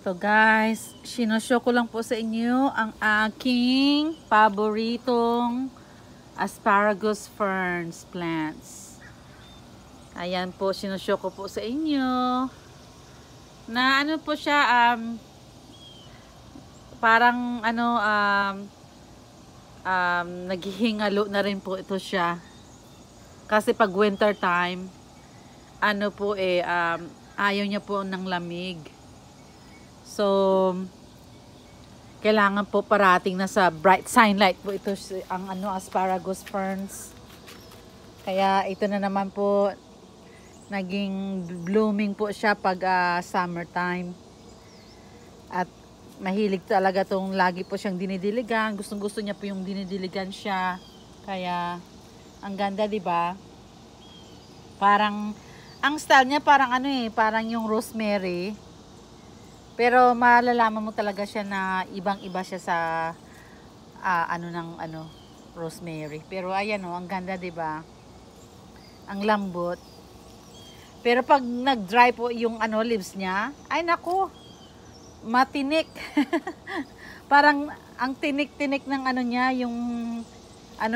So guys, sinushow ko lang po sa inyo ang aking paboritong asparagus ferns plants. Ayan po, sinushow ko po sa inyo. Na ano po siya, parang ano, naghihingalo na rin po ito siya. Kasi pag winter time, ano po ayaw niya po ng lamig. So, kailangan po parating na sa bright sunlight po ito ang asparagus ferns. Kaya ito na naman po naging blooming po siya pag summertime. At mahilig talaga tong lagi po siyang dinidiligan. Gustong-gusto niya po yung dinidiligan siya. Kaya ang ganda, 'di ba? Parang ang style niya parang parang yung rosemary. Pero malalaman mo talaga siya na ibang-iba siya sa rosemary. Pero ayan ang ganda, 'di ba? Ang lambot. Pero pag nag-dry po yung leaves niya, ay naku, matinik. Parang ang tinik-tinik ng niya, yung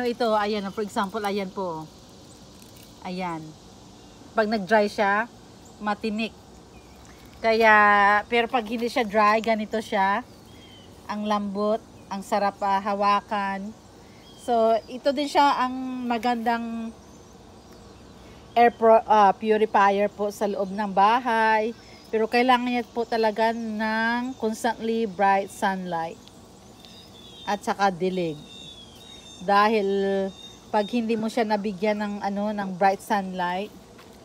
ito, ayan, for example, ayan po. Ayan. Pag nag-dry siya, matinik. Kaya, pero pag hindi siya dry, ganito siya. Ang lambot, ang sarap hawakan. So, ito din siya ang magandang air purifier po sa loob ng bahay. Pero kailangan niya po talaga ng constantly bright sunlight. At saka dilig. Dahil pag hindi mo siya nabigyan ng ng bright sunlight,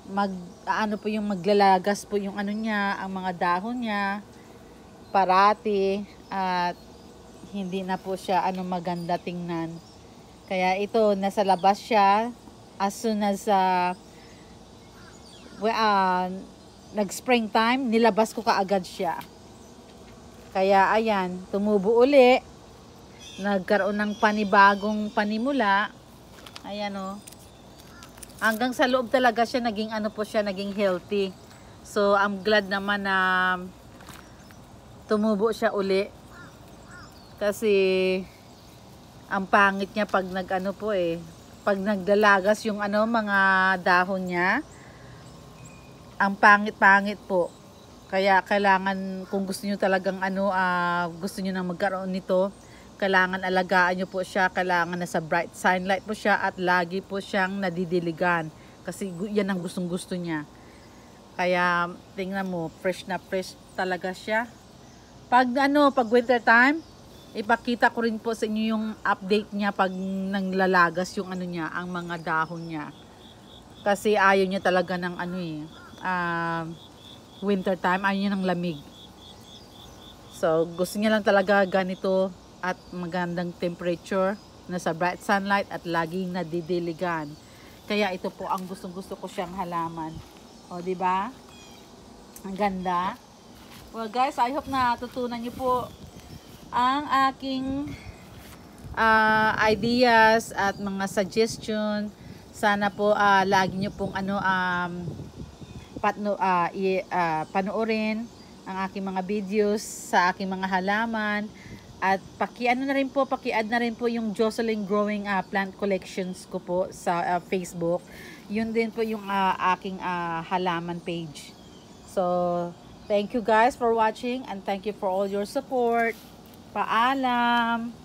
maglalagas po yung niya, ang mga dahon niya parati, at hindi na po siya maganda tingnan. Kaya ito, nasa labas siya as soon as nag springtime, nilabas ko kaagad siya. Kaya ayan, tumubo uli, nagkaroon ng panibagong panimula. Ayan hanggang sa loob talaga siya naging naging healthy. So I'm glad naman na tumubo siya uli. Kasi ang pangit niya pag pag nagdalagas yung mga dahon niya, ang pangit-pangit po. Kaya kailangan, kung gusto niyo talagang gusto niyo nang magkaroon nito, kailangan alagaan nyo po siya. Kailangan nasa bright sunlight po siya at lagi po siyang nadidiligan. Kasi yan ang gustong-gusto niya. Kaya tingnan mo, fresh na fresh talaga siya. Pag pag winter time, ipakita ko rin po sa inyo yung update niya pag nanglalagas yung niya, ang mga dahon niya. Kasi ayaw niya talaga ng winter time, ayaw niya ng lamig. So gusto niya lang talaga ganito at magandang temperature, nasa bright sunlight at laging nadidiligan. Kaya ito po ang gustong-gusto ko siyang halaman. O, di ba? Ang ganda. Well, guys, I hope na tutunan niyo po ang aking ideas at mga suggestion. Sana po lagi niyo pong panoorin ang aking mga videos sa aking mga halaman. At paki-add na rin po yung Jocelyn Growing Plant Collections ko po sa Facebook. Yun din po yung aking halaman page. So, thank you guys for watching and thank you for all your support. Paalam!